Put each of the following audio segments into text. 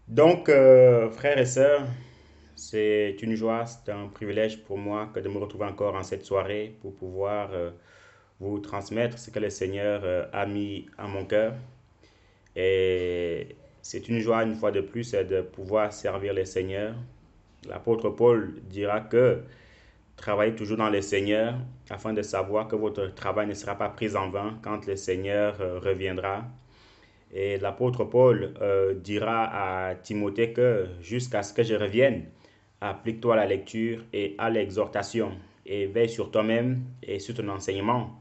Donc, frères et sœurs, c'est une joie, c'est un privilège pour moi que de me retrouver encore en cette soirée pour pouvoir vous transmettre ce que le Seigneur a mis à mon cœur. Et c'est une joie, une fois de plus, de pouvoir servir le Seigneur. L'apôtre Paul dira que travaillez toujours dans le Seigneur afin de savoir que votre travail ne sera pas pris en vain quand le Seigneur reviendra. Et l'apôtre Paul dira à Timothée que jusqu'à ce que je revienne, applique-toi à la lecture et à l'exhortation et veille sur toi-même et sur ton enseignement.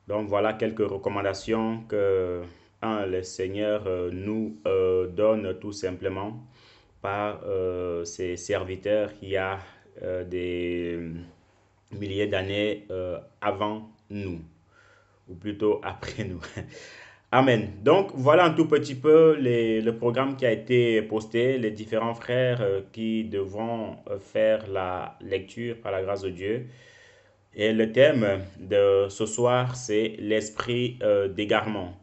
Donc voilà quelques recommandations que le Seigneur nous donne tout simplement par ses serviteurs il y a des milliers d'années avant nous, ou plutôt après nous. Amen. Donc voilà un tout petit peu le programme qui a été posté, les différents frères qui devront faire la lecture par la grâce de Dieu. Et le thème de ce soir, c'est l'esprit d'égarement.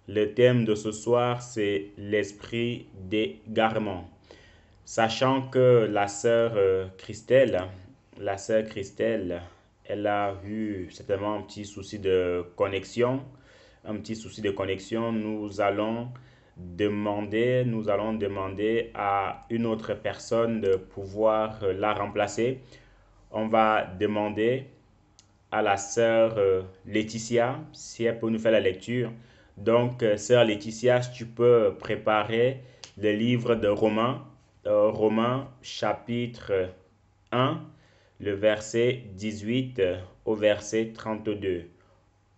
Le thème de ce soir, c'est l'esprit d'égarement. Sachant que la sœur Christelle, elle a eu certainement un petit souci de connexion. Nous allons demander à une autre personne de pouvoir la remplacer. On va demander à la sœur Laetitia si elle peut nous faire la lecture. Donc, sœur Laetitia, si tu peux préparer le livre de Romains, Romains chapitre 1, le verset 18 au verset 32.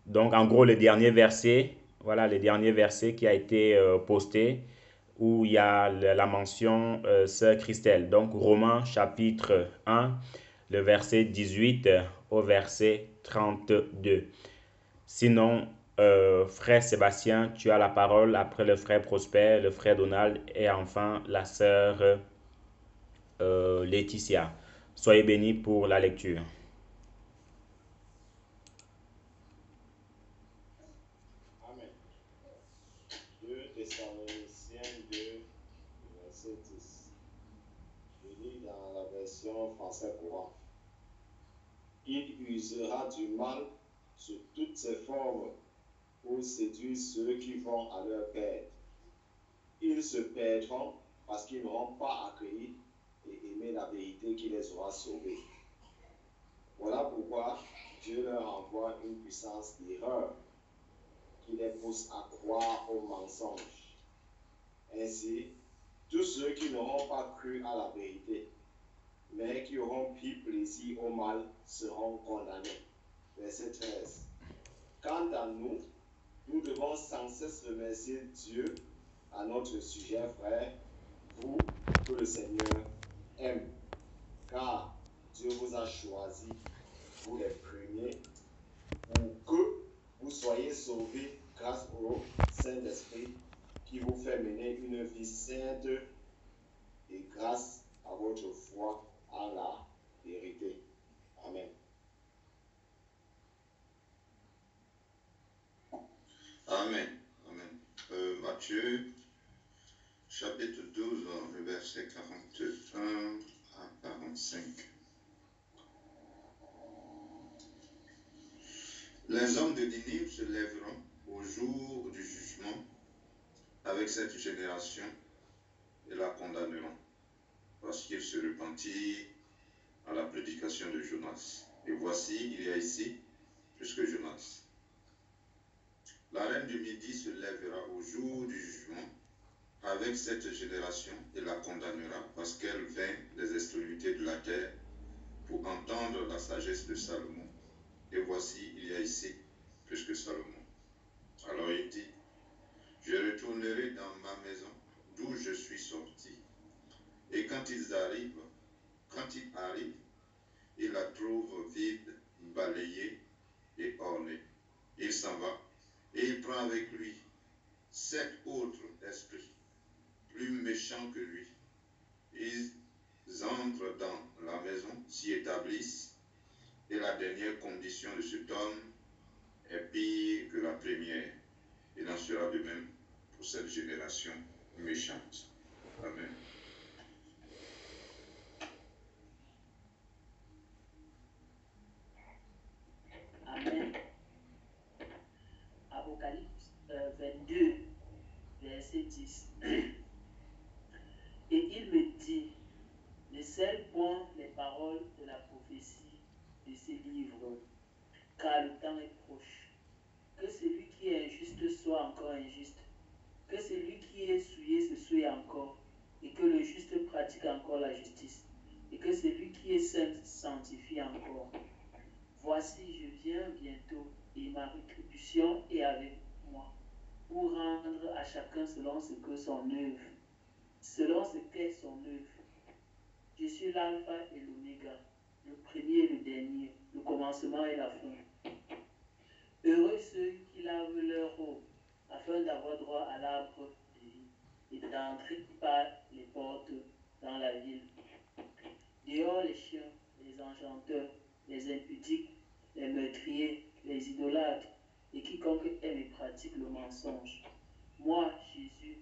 Donc, en gros, le dernier verset, voilà, le dernier verset qui a été posté, où il y a la mention Sœur Christelle. Donc, Romains chapitre 1, le verset 18 au verset 32. Sinon, frère Sébastien, tu as la parole après le frère Prosper, le frère Donald et enfin la sœur Laetitia. Soyez bénis pour la lecture. Amen. 2 Thessaloniciens 2, verset 10. Je lis dans la version français courant. Il usera du mal sous toutes ses formes pour séduire ceux qui vont à leur perte. Ils se perdront parce qu'ils n'auront pas accueilli et aimé la vérité qui les aura sauvés. Voilà pourquoi Dieu leur envoie une puissance d'erreur qui les pousse à croire aux mensonges. Ainsi, tous ceux qui n'auront pas cru à la vérité, mais qui auront pris plaisir au mal, seront condamnés. Verset 13. Quant à nous, nous devons sans cesse remercier Dieu à notre sujet, frère, vous que le Seigneur aime, car Dieu vous a choisi, vous les premiers, pour que vous soyez sauvés grâce au Saint-Esprit qui vous fait mener une vie sainte et grâce à votre foi en la vérité. Amen. Amen. Amen. Matthieu, chapitre 12, le verset 41 à 45. Les hommes de Ninive se lèveront au jour du jugement avec cette génération et la condamneront, parce qu'ils se repentirent à la prédication de Jonas. Et voici, il y a ici plus que Jonas. La reine du Midi se lèvera au jour du jugement avec cette génération et la condamnera, parce qu'elle vint des extrémités de la terre pour entendre la sagesse de Salomon. Et voici, il y a ici plus que Salomon. Alors il dit, je retournerai dans ma maison d'où je suis sorti. Et quand il arrive, il la trouve vide, balayée et ornée. Il s'en va et il prend avec lui 7 autres esprits, plus méchants que lui. Ils entrent dans la maison, s'y établissent, et la dernière condition de cet homme est pire que la première. Il en sera de même pour cette génération méchante. Amen. Amen. Apocalypse 22, verset 10. Et il me dit, ne scelle point les paroles de la prophétie de ces livres, car le temps est proche. Que celui qui est injuste soit encore injuste, que celui qui est souillé se souille encore, et que le juste pratique encore la justice, et que celui qui est saint sanctifie encore. Voici, je viens bientôt, et ma rétribution est avec moi, pour rendre à chacun selon ce que son œuvre, selon ce qu'est son œuvre. Je suis l'alpha et l'oméga, le premier et le dernier, le commencement et la fin. Heureux ceux qui lavent leur robe, afin d'avoir droit à l'arbre de vie, et d'entrer par les portes dans la ville. Dehors les chiens, les enchanteurs, les impudiques, les meurtriers, les idolâtres, et quiconque aime et pratique le mensonge. Moi, Jésus,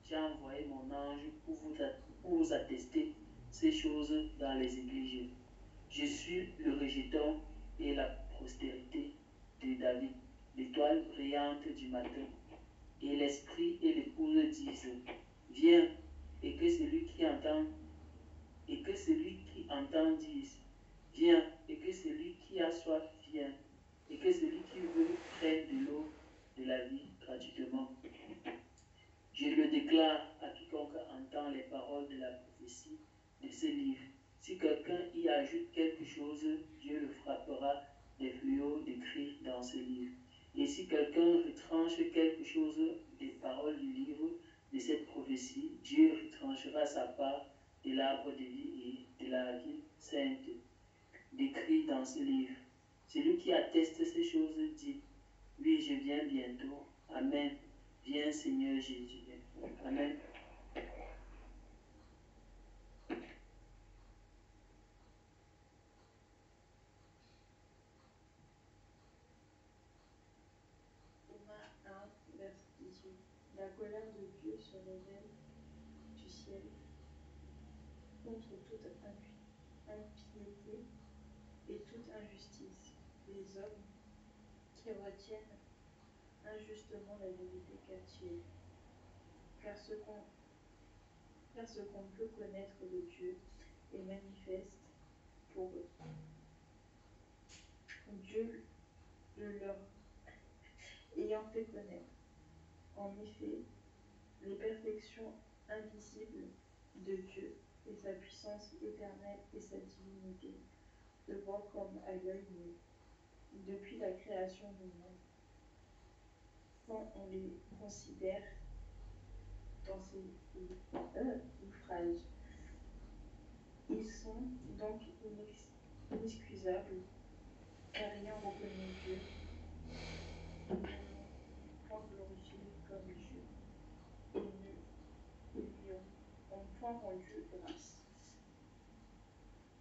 j'ai envoyé mon ange pour vous attester ces choses dans les églises. Je suis le rejeton et la postérité de David, l'étoile brillante du matin. Et l'esprit et l'épouse disent, viens, et que celui qui entend dise, viens, et que celui qui a soif vienne, et que celui qui veut prenne de l'eau de la vie gratuitement. Je le déclare à quiconque entend les paroles de la prophétie de ce livre. Si quelqu'un y ajoute quelque chose, Dieu le frappera des fléaux décrits dans ce livre. Et si quelqu'un retranche quelque chose des paroles du livre de cette prophétie, Dieu retranchera sa part de l'arbre de vie et de la vie sainte, décrit dans ce livre. Celui qui atteste ces choses dit, oui, je viens bientôt. Amen. Viens, Seigneur Jésus. Amen. Romains 1, verset 18. La colère de Dieu se révèle du ciel contre toute impiété et toute injustice, les hommes qui retiennent injustement la vérité captive. Car ce qu'on peut connaître de Dieu est manifeste pour eux. Dieu le leur ayant fait connaître. En effet, les perfections invisibles de Dieu et sa puissance éternelle et sa divinité se voient comme à l'œil nu depuis la création du monde. Quand on les considère dans ces ouvrages, ils sont donc inexcusables, car ayant reconnu Dieu, ils ne l'ont point glorifié comme Dieu et ne lui ont point rendu grâce.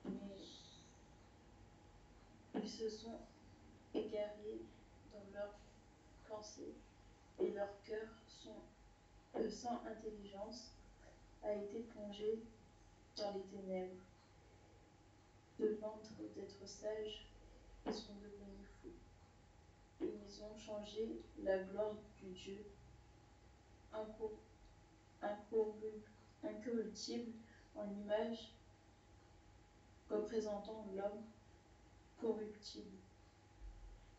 Mais ils se sont égarés dans leurs pensées et leur cœur sans intelligence a été plongé dans les ténèbres. Devinant d'être sages, ils sont devenus fous. Et ils ont changé la gloire du Dieu incorruptible en image représentant l'homme corruptible,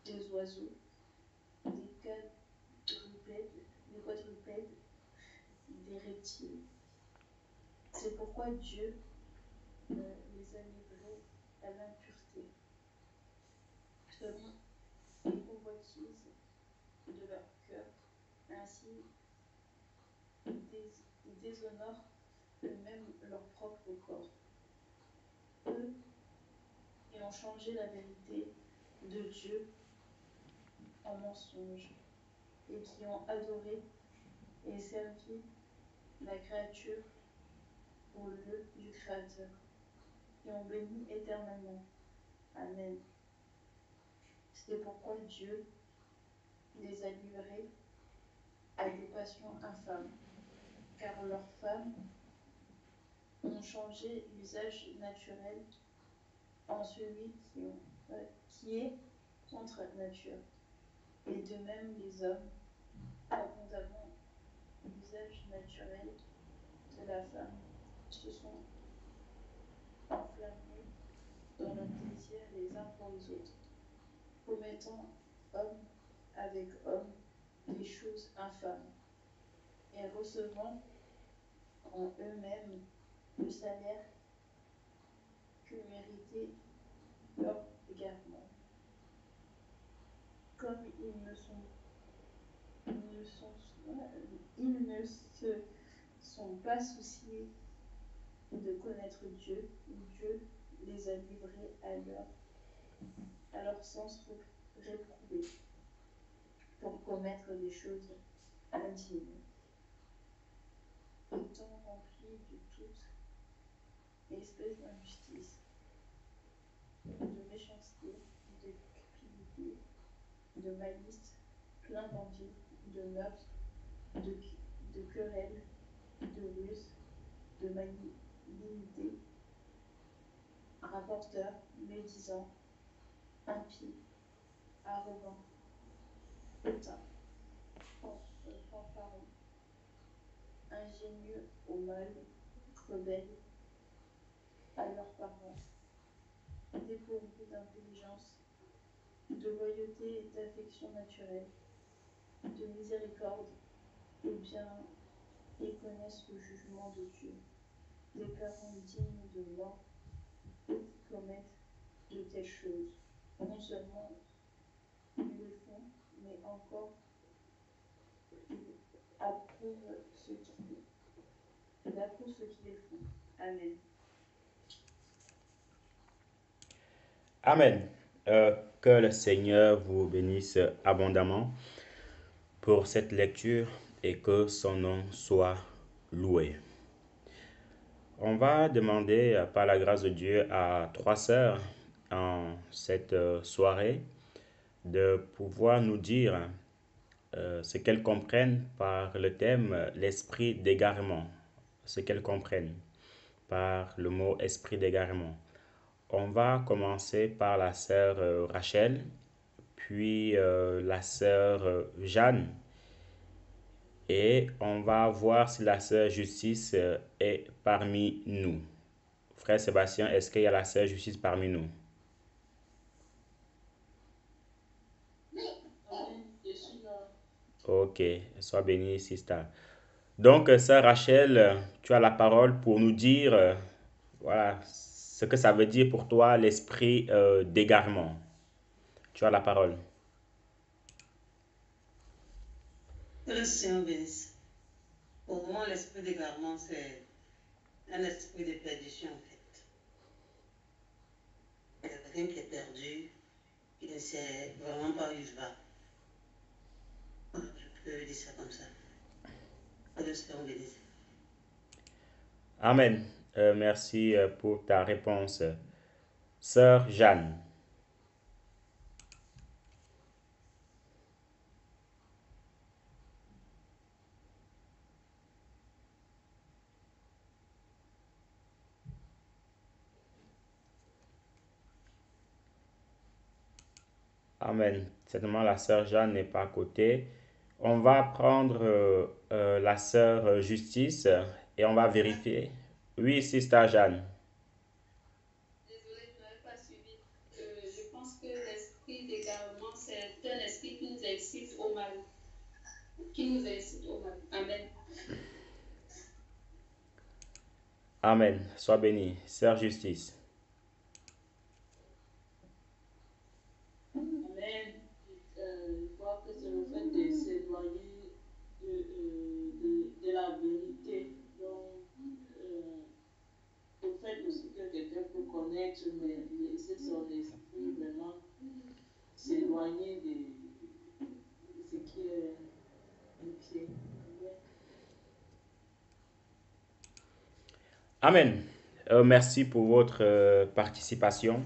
des oiseaux, des quadrupèdes, des reptiles. C'est pourquoi Dieu les a livrés à l'impureté, selon les convoitises de leur cœur. Ainsi, ils déshonorent eux-mêmes leur propre corps. Eux, ils ont changé la vérité de Dieu en mensonge, et qui ont adoré et servi la créature au lieu du Créateur, et ont béni éternellement. Amen. C'est pourquoi Dieu les a livrés à des passions infâmes, car leurs femmes ont changé l'usage naturel en celui qui est contre nature. Et de même, les hommes, abondamment l'usage naturel de la femme, se sont enflammés dans leurs désirs les uns pour les autres, commettant homme avec homme des choses infâmes, et recevant en eux-mêmes le salaire que méritait leur égarement. Comme ils ne se sont pas souciés de connaître Dieu, Dieu les a livrés à leur sens réprouvé pour commettre des choses indignes, étant remplis de toute espèce d'injustice, de méchanceté, de cupidité, de malice, plein d'envie, de meurtre, de querelles, de ruse, de malignité, rapporteurs, médisants, impies, arrogants, hautains, fanfarons, ingénieux au mal, rebelles à leurs parents, dépourvus d'intelligence, de loyauté et d'affection naturelle, de miséricorde et bien et connaissent le jugement de Dieu, des parents dignes de mort et qui commettent de telles choses. Non seulement ils le font, mais encore ils approuvent ceux qui les font. Amen. Amen. Que le Seigneur vous bénisse abondamment pour cette lecture et que son nom soit loué. On va demander par la grâce de Dieu à 3 sœurs en cette soirée de pouvoir nous dire ce qu'elles comprennent par le thème l'esprit d'égarement, ce qu'elles comprennent par le mot esprit d'égarement. On va commencer par la sœur Rachel, puis la sœur Jeanne, et on va voir si la sœur Justice est parmi nous. Frère Sébastien, est-ce qu'il y a la sœur Justice parmi nous? Je suis là. Ok, sois béni, Sista. Donc, sœur Rachel, tu as la parole pour nous dire voilà, ce que ça veut dire pour toi l'esprit d'égarement. Tu as la parole. Que le Seigneur bénisse. Pour moi, l'esprit d'égarement, c'est un esprit de perdition, en fait. Il y a quelqu'un qui est perdu, qui ne sait vraiment pas où il va. Je peux dire ça comme ça. Que le Seigneur bénisse. Amen. Merci pour ta réponse. Sœur Jeanne. Amen. Certainement, la sœur Jeanne n'est pas à côté. On va prendre la sœur Justice et on va vérifier. Oui, Sista Jeanne. Désolée, je n'avais pas suivi. Je pense que l'esprit d'égarement, c'est un esprit qui nous incite au mal. Qui nous incite au mal. Amen. Amen. Sois béni. Sœur Justice. Amen. Je crois que c'est le fait de s'éloigner de la vérité. Donc, le fait aussi que quelqu'un peut connaître, mais laisser son esprit vraiment s'éloigner de ce qui est du pied. Amen. Merci pour votre participation.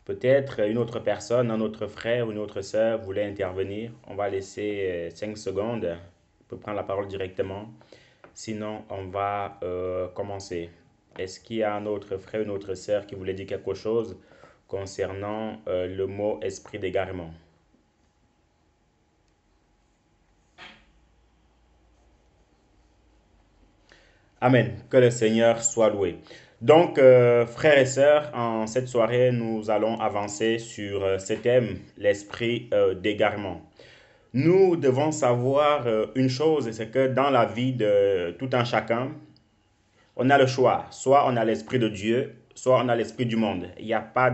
Peut-être une autre personne, un autre frère ou une autre sœur voulait intervenir. On va laisser 5 secondes pour prendre la parole directement. Sinon, on va commencer. Est-ce qu'il y a un autre frère, une autre sœur qui voulait dire quelque chose concernant le mot esprit d'égarement? Amen. Que le Seigneur soit loué. Donc, frères et sœurs, en cette soirée, nous allons avancer sur ce thème, l'esprit d'égarement. Nous devons savoir une chose, c'est que dans la vie de tout un chacun, on a le choix. Soit on a l'esprit de Dieu, soit on a l'esprit du monde. Il y a pas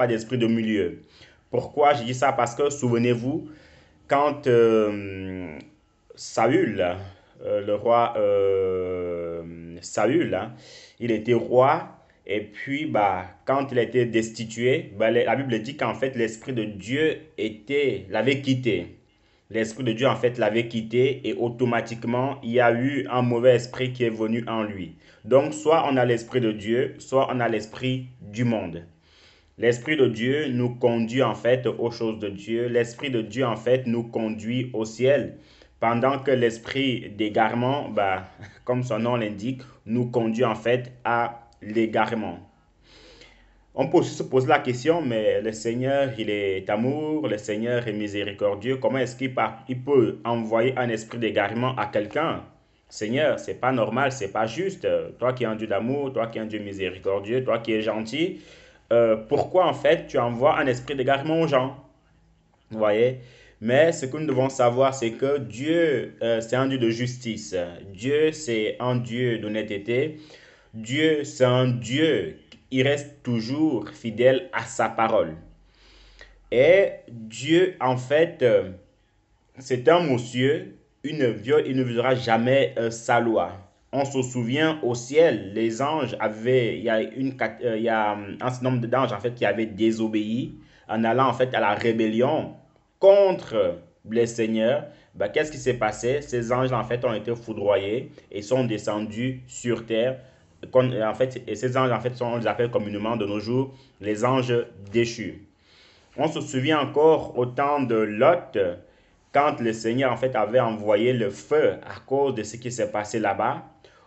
d'esprit de milieu. Pourquoi je dis ça? Parce que souvenez-vous, quand Saül, le roi Saül, hein, il était roi, et puis bah, quand il a été destitué, bah, la Bible dit qu'en fait l'Esprit de Dieu l'avait quitté. L'Esprit de Dieu en fait l'avait quitté et automatiquement il y a eu un mauvais esprit qui est venu en lui. Donc soit on a l'Esprit de Dieu, soit on a l'Esprit du monde. L'Esprit de Dieu nous conduit en fait aux choses de Dieu. L'Esprit de Dieu en fait nous conduit au ciel. Pendant que l'esprit d'égarement, bah, comme son nom l'indique, nous conduit en fait à l'égarement. On peut aussi se poser la question, mais le Seigneur, il est amour, le Seigneur est miséricordieux. Comment est-ce il peut envoyer un esprit d'égarement à quelqu'un? Seigneur, c'est pas normal, c'est pas juste. Toi qui es un Dieu d'amour, toi qui es un Dieu miséricordieux, toi qui es gentil, pourquoi en fait tu envoies un esprit d'égarement aux gens? Vous voyez? Mais ce que nous devons savoir, c'est que Dieu, c'est un Dieu de justice. Dieu, c'est un Dieu d'honnêteté. Dieu, c'est un Dieu, il reste toujours fidèle à sa parole. Et Dieu, en fait, c'est un monsieur, il ne violera jamais sa loi. On se souvient au ciel, les anges avaient, il y a un certain nombre d'anges en fait qui avaient désobéi en allant en fait à la rébellion contre les seigneurs. Ben, qu'est-ce qui s'est passé? Ces anges en fait ont été foudroyés et sont descendus sur terre. En fait, et ces anges en fait on les appelle communément de nos jours les anges déchus. On se souvient encore au temps de Lot, quand le Seigneur en fait avait envoyé le feu à cause de ce qui s'est passé là-bas.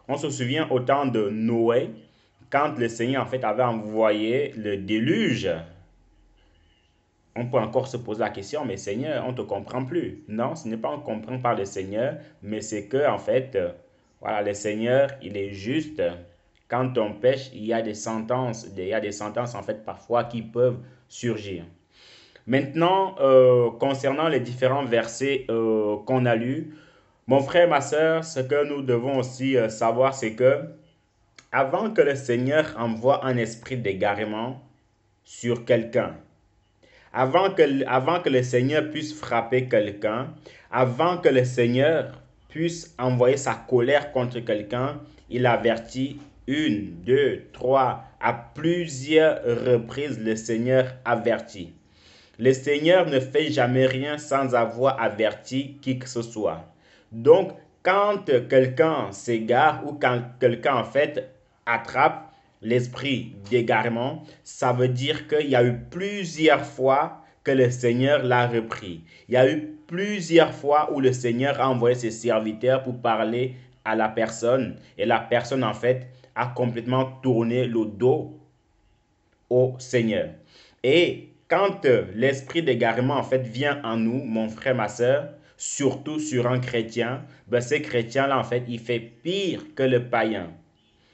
On se souvient au temps de Noé, quand le Seigneur en fait avait envoyé le déluge. On peut encore se poser la question, mais Seigneur, on ne te comprend plus. Non, ce n'est pas on comprend par le Seigneur, mais c'est que en fait, voilà, le Seigneur, il est juste. Quand on pêche, il y a des sentences en fait parfois qui peuvent surgir. Maintenant, concernant les différents versets qu'on a lus, mon frère, ma soeur, ce que nous devons aussi savoir, c'est que avant que le Seigneur envoie un esprit d'égarement sur quelqu'un, avant que le Seigneur puisse frapper quelqu'un, avant que le Seigneur puisse envoyer sa colère contre quelqu'un, il avertit une, deux, trois, à plusieurs reprises, le Seigneur avertit. Le Seigneur ne fait jamais rien sans avoir averti qui que ce soit. Donc, quand quelqu'un s'égare ou quand quelqu'un en fait attrape l'esprit d'égarement, ça veut dire qu'il y a eu plusieurs fois que le Seigneur l'a repris. Il y a eu plusieurs fois où le Seigneur a envoyé ses serviteurs pour parler à la personne et la personne en fait a complètement tourné le dos au Seigneur. Et quand l'esprit d'égarement en fait vient en nous, mon frère, ma soeur, surtout sur un chrétien, ben ce chrétien-là en fait, il fait pire que le païen.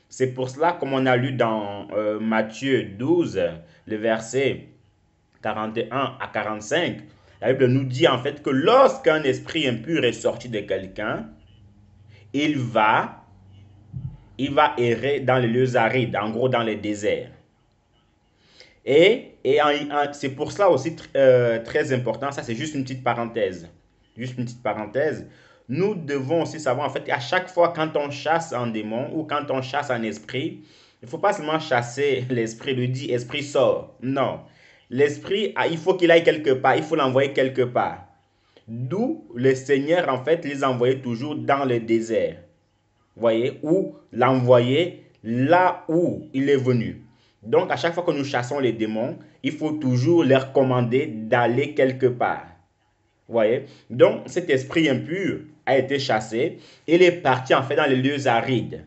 C'est pour cela, comme on a lu dans Matthieu 12, le verset 41 à 45, la Bible nous dit en fait que lorsqu'un esprit impur est sorti de quelqu'un, il va errer dans les lieux arides, en gros dans les déserts. Et c'est pour cela aussi très important, ça c'est juste une petite parenthèse. Juste une petite parenthèse. Nous devons aussi savoir en fait qu'à chaque fois quand on chasse un démon ou quand on chasse un esprit, il ne faut pas seulement chasser l'esprit, lui dit esprit sort. Non. L'esprit, il faut qu'il aille quelque part, il faut l'envoyer quelque part. D'où le Seigneur en fait les envoyait toujours dans le désert. Vous voyez, ou l'envoyer là où il est venu. Donc, à chaque fois que nous chassons les démons, il faut toujours leur commander d'aller quelque part. Vous voyez? Donc, cet esprit impur a été chassé. Il est parti en fait dans les lieux arides.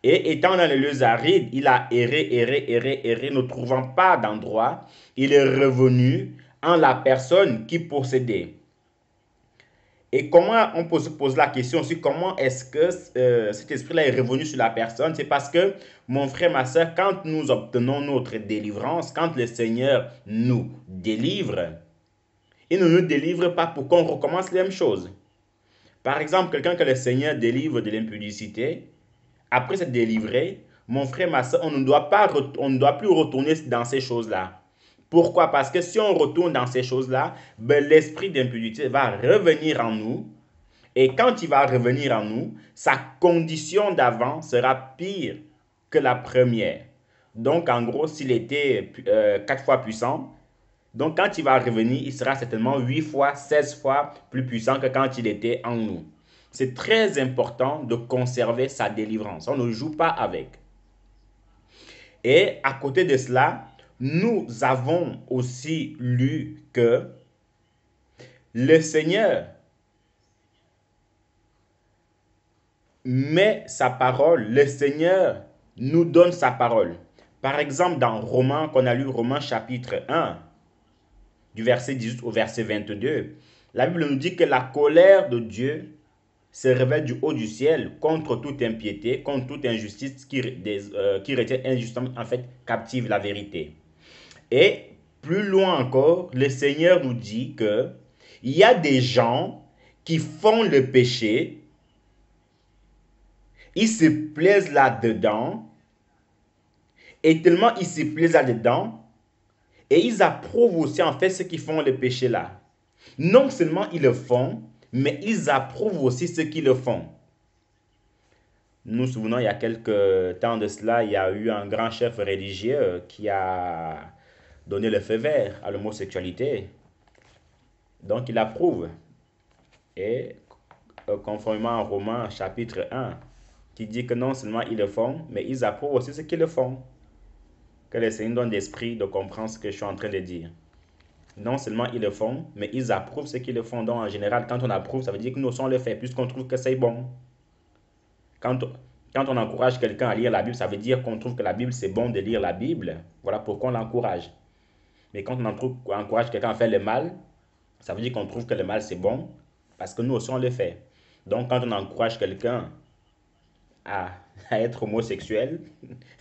Et étant dans les lieux arides, il a erré, ne trouvant pas d'endroit. Il est revenu en la personne qui possédait. Et comment on peut se poser la question aussi, comment est-ce que cet esprit-là est revenu sur la personne? C'est parce que, mon frère, ma soeur, quand nous obtenons notre délivrance, quand le Seigneur nous délivre, il ne nous délivre pas pour qu'on recommence les mêmes choses. Par exemple, quelqu'un que le Seigneur délivre de l'impudicité, après s'être délivré, mon frère, ma soeur, on ne doit plus retourner dans ces choses-là. Pourquoi? Parce que si on retourne dans ces choses-là, ben, l'esprit d'impudicité va revenir en nous. Et quand il va revenir en nous, sa condition d'avant sera pire que la première. Donc, en gros, s'il était 4 fois puissant, donc quand il va revenir, il sera certainement 8 fois, 16 fois plus puissant que quand il était en nous. C'est très important de conserver sa délivrance. On ne joue pas avec. Et à côté de cela, nous avons aussi lu que le Seigneur met sa parole, le Seigneur nous donne sa parole. Par exemple, dans Romains, qu'on a lu Romains chapitre 1, du verset 18 au verset 22, la Bible nous dit que la colère de Dieu se révèle du haut du ciel contre toute impiété, contre toute injustice qui retient injustement en fait captive la vérité. Et plus loin encore, le Seigneur nous dit que il y a des gens qui font le péché, ils se plaisent là-dedans, et tellement ils se plaisent là-dedans, et ils approuvent aussi en fait ceux qui font le péché là. Non seulement ils le font, mais ils approuvent aussi ceux qui le font. Nous nous souvenons, il y a quelques temps de cela, il y a eu un grand chef religieux qui a donné le feu vert à l'homosexualité. Donc il approuve. Et conformément à Romains chapitre 1, qui dit que non seulement ils le font, mais ils approuvent aussi ceux qui le font. Que le Seigneur donne l'esprit de comprendre ce que je suis en train de dire. Non seulement ils le font, mais ils approuvent ceux qui le font. Donc en général, quand on approuve, ça veut dire que nous aussi on le fait, puisqu'on trouve que c'est bon. Quand on encourage quelqu'un à lire la Bible, ça veut dire qu'on trouve que la Bible, c'est bon de lire la Bible. Voilà pourquoi on l'encourage. Mais quand on encourage quelqu'un à faire le mal, ça veut dire qu'on trouve que le mal, c'est bon, parce que nous aussi, on le fait. Donc, quand on encourage quelqu'un à être homosexuel,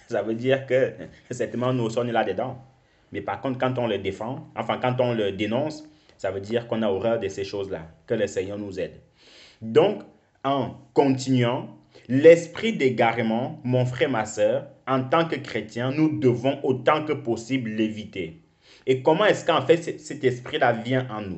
ça veut dire que certainement, nous aussi, on est là-dedans. Mais par contre, quand on le défend, enfin, quand on le dénonce, ça veut dire qu'on a horreur de ces choses-là. Que le Seigneur nous aide. Donc, en continuant, l'esprit d'égarement, mon frère, ma soeur, en tant que chrétien, nous devons autant que possible l'éviter. Et comment est-ce qu'en fait cet esprit-là vient en nous?